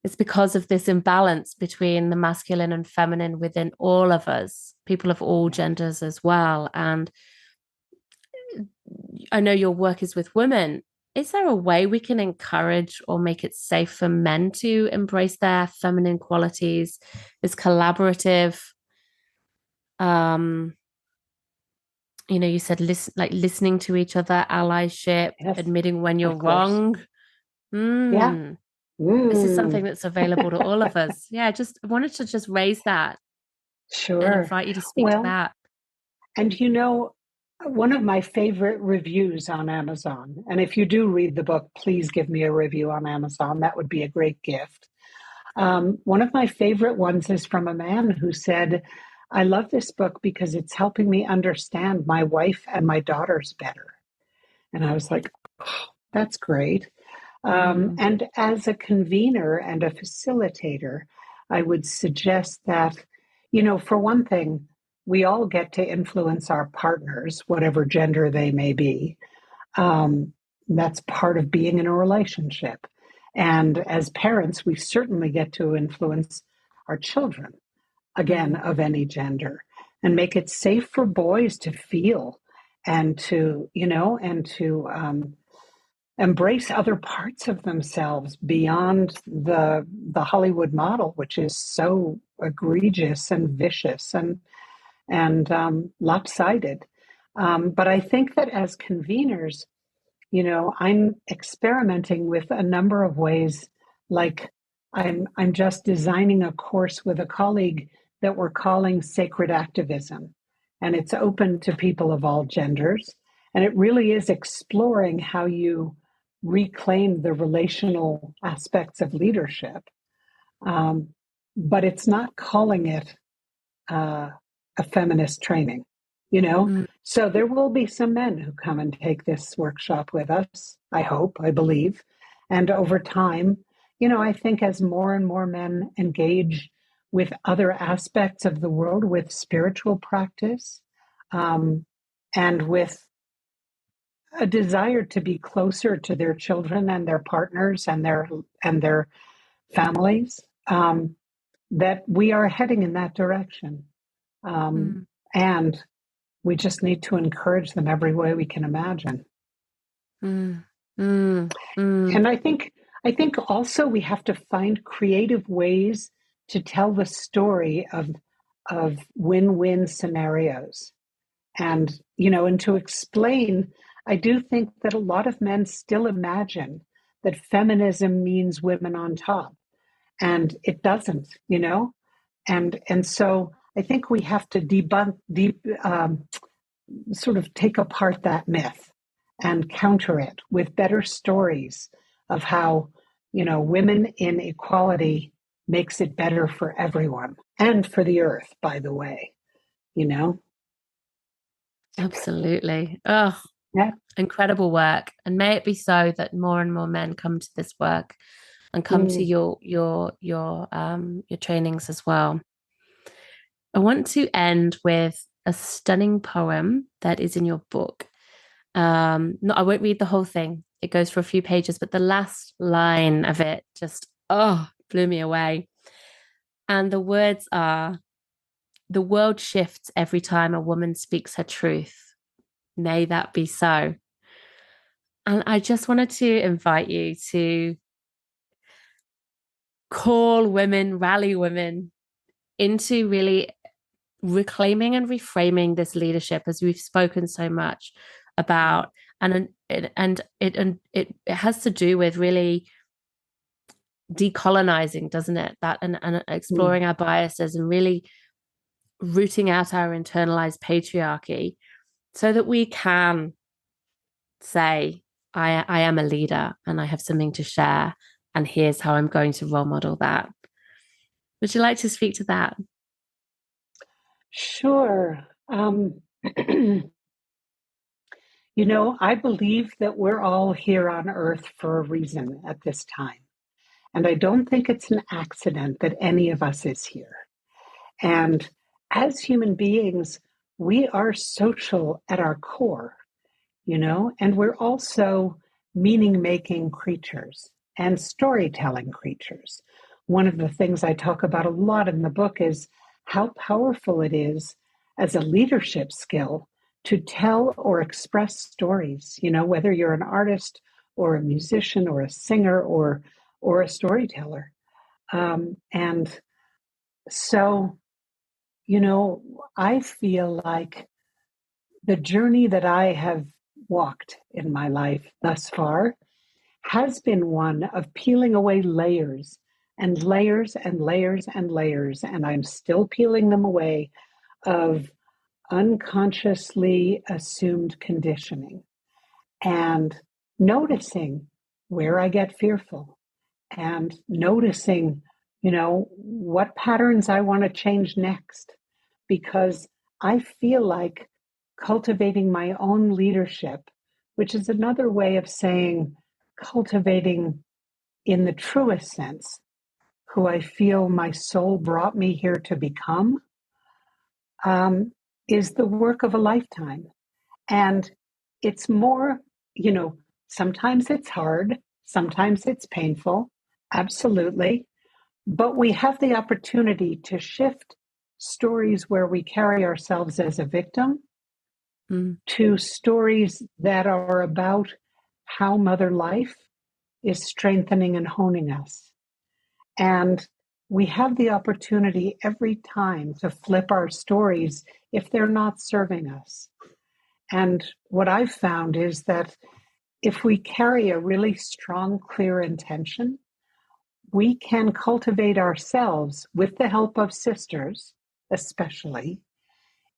is because of this imbalance between the masculine and feminine within all of us, people of all Yeah. genders as well. And I know your work is with women. Is there a way we can encourage or make it safe for men to embrace their feminine qualities, this collaborative, um, you know, you said listening to each other, allyship, Yes, admitting when you're of course. wrong. Yeah. Hmm. This is something Mm. that's available to all of us. Yeah, just wanted to just raise that and Sure. invite you to speak to Well, that. and you know, one of my favorite reviews on Amazon, and if you do read the book, please give me a review on Amazon. That would be a great gift. One of my favorite ones is from a man who said, I love this book because it's helping me understand my wife and my daughters better. And I was like, oh, that's great. Mm. And as a convener and a facilitator, I would suggest that, you know, for one thing, we all get to influence our partners, whatever gender they may be. Um, that's part of being in a relationship. And as parents, we certainly get to influence our children, again, Mm. of any gender, and make it safe for boys to feel and to, you know, and to embrace other parts of themselves beyond the Hollywood model, which is so egregious and vicious and lopsided. But I think that as conveners, you know, I'm experimenting with a number of ways. Like I'm just designing a course with a colleague that we're calling Sacred Activism, and it's open to people of all genders. And it really is exploring how you reclaim the relational aspects of leadership. Um, but it's not calling it uh, a feminist training, you know? Mm. So there will be some men who come and take this workshop with us, I hope, I believe. And over time, you know, I think as more and more men engage with other aspects of the world, with spiritual practice, um, and with a desire to be closer to their children and their partners and their families, that we are heading in that direction. And we just need to encourage them every way we can imagine. And I think also we have to find creative ways to tell the story of win-win scenarios. And, and to explain, I do think that a lot of men still imagine that feminism means women on top, and it doesn't, and so I think we have to sort of take apart that myth and counter it with better stories of how, women in equality makes it better for everyone and for the earth, by the way, Absolutely. Oh, yeah. Incredible work. And may it be so that more and more men come to this work and come to your trainings as well. I want to end with a stunning poem that is in your book. No, I won't read the whole thing. It goes for a few pages, but the last line of it just blew me away. And the words are, "The world shifts every time a woman speaks her truth. May that be so." And I just wanted to invite you to call women, rally women into really reclaiming and reframing this leadership, as we've spoken so much about. And it has to do with really decolonizing, doesn't it? That and exploring our biases and really rooting out our internalized patriarchy so that we can say, I am a leader and I have something to share, and here's how I'm going to role model that. Would you like to speak to that? Sure. I believe that we're all here on Earth for a reason at this time. And I don't think it's an accident that any of us is here. And as human beings, we are social at our core, and we're also meaning-making creatures and storytelling creatures. One of the things I talk about a lot in the book is how powerful it is as a leadership skill to tell or express stories, whether you're an artist or a musician or a singer or a storyteller. And so, I feel like the journey that I have walked in my life thus far has been one of peeling away layers and layers and layers and layers, and I'm still peeling them away, of unconsciously assumed conditioning, and noticing where I get fearful, and noticing, what patterns I want to change next, because I feel like cultivating my own leadership, which is another way of saying cultivating in the truest sense who I feel my soul brought me here to become, is the work of a lifetime. And it's more, sometimes it's hard, sometimes it's painful, absolutely. But we have the opportunity to shift stories where we carry ourselves as a victim to stories that are about how Mother Life is strengthening and honing us. And we have the opportunity every time to flip our stories if they're not serving us. And what I've found is that if we carry a really strong, clear intention, we can cultivate ourselves with the help of sisters, especially,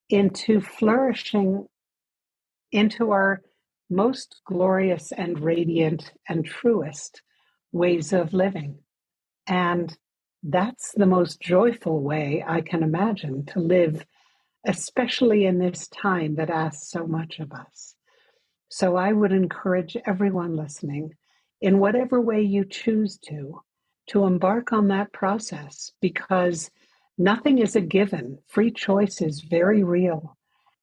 into flourishing into our most glorious and radiant and truest ways of living. And that's the most joyful way I can imagine to live, especially in this time that asks so much of us. So I would encourage everyone listening, in whatever way you choose to embark on that process, because nothing is a given. Free choice is very real.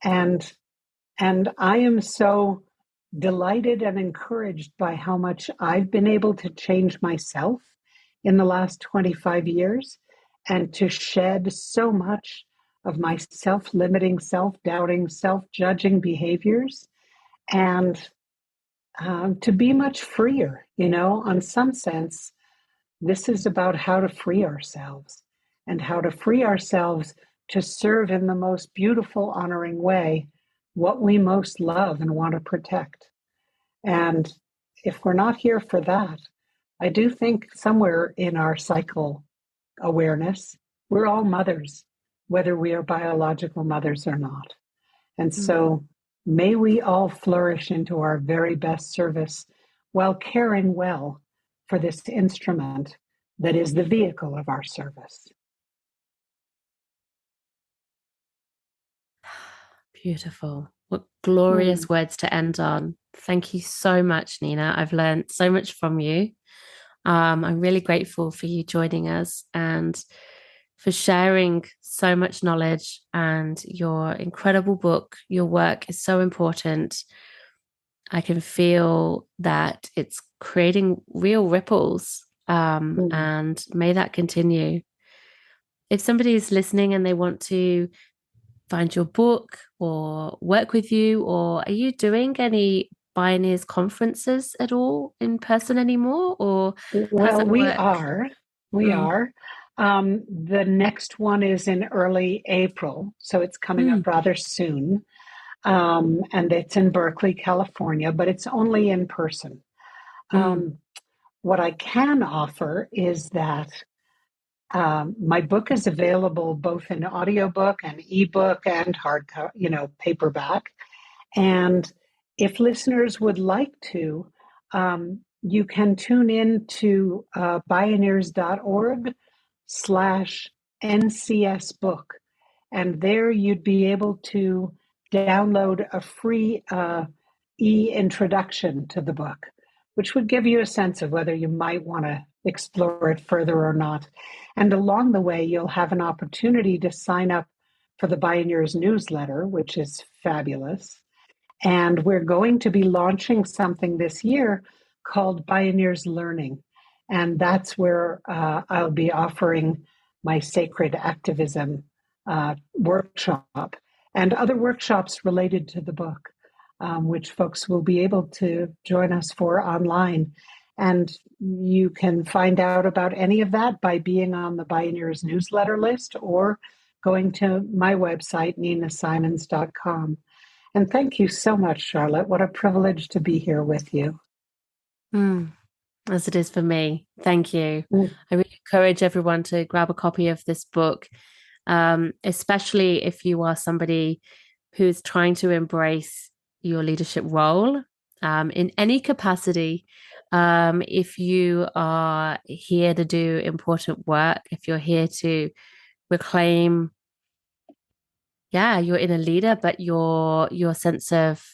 And I am so delighted and encouraged by how much I've been able to change myself in the last 25 years and to shed so much of my self-limiting, self-doubting, self-judging behaviors, and to be much freer. On some sense, this is about how to free ourselves and how to free ourselves to serve in the most beautiful, honoring way what we most love and want to protect. And if we're not here for that, I do think somewhere in our cycle awareness, we're all mothers, whether we are biological mothers or not. And so may we all flourish into our very best service while caring well for this instrument that is the vehicle of our service. Beautiful. What glorious words to end on. Thank you so much, Nina. I've learned so much from you. I'm really grateful for you joining us and for sharing so much knowledge, and your incredible book. Your work is so important. I can feel that it's creating real ripples, and may that continue. If somebody is listening and they want to find your book or work with you, or are you doing any Bioneers conferences at all in person anymore? Or well, we are. The next one is in early April, so it's coming up rather soon. And it's in Berkeley, California, but it's only in person. What I can offer is that my book is available both in audiobook and ebook and hardcover, paperback. And if listeners would like to, you can tune in to bioneers.org/NCS book. And there you'd be able to download a free e-introduction to the book, which would give you a sense of whether you might want to explore it further or not. And along the way, you'll have an opportunity to sign up for the Bioneers newsletter, which is fabulous. And we're going to be launching something this year called Bioneers Learning. And that's where I'll be offering my sacred activism workshop and other workshops related to the book, which folks will be able to join us for online. And you can find out about any of that by being on the Bioneers newsletter list or going to my website, ninasimons.com. And thank you so much, Charlotte. What a privilege to be here with you. As it is for me. Thank you. I really encourage everyone to grab a copy of this book, especially if you are somebody who's trying to embrace your leadership role in any capacity. If you are here to do important work, if you're here to reclaim, you're in a leader, but your sense of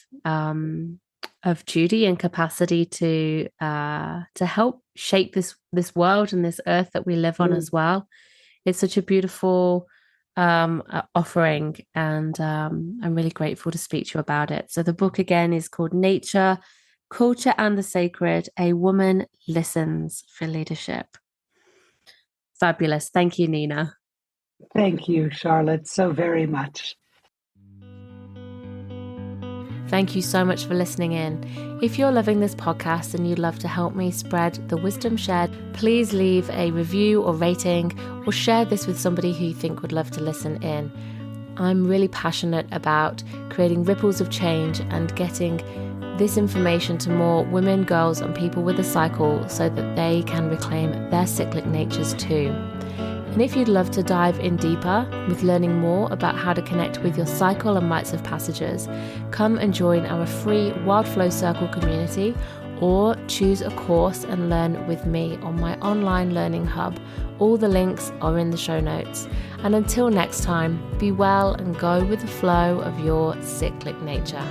duty and capacity to help shape this world and this earth that we live on as well. It's such a beautiful offering, and I'm really grateful to speak to you about it. So the book again is called Nature, Culture and the Sacred, A Woman Listens for Leadership. Fabulous. Thank you, Nina. Thank you, Charlotte, so very much. Thank you so much for listening in. If you're loving this podcast and you'd love to help me spread the wisdom shared, please leave a review or rating, or share this with somebody who you think would love to listen in. I'm really passionate about creating ripples of change and getting this information to more women, girls, and people with a cycle so that they can reclaim their cyclic natures too. And if you'd love to dive in deeper with learning more about how to connect with your cycle and rites of passages, come and join our free Wild Flow Circle community, or choose a course and learn with me on my online learning hub. All the links are in the show notes. And until next time, be well and go with the flow of your cyclic nature.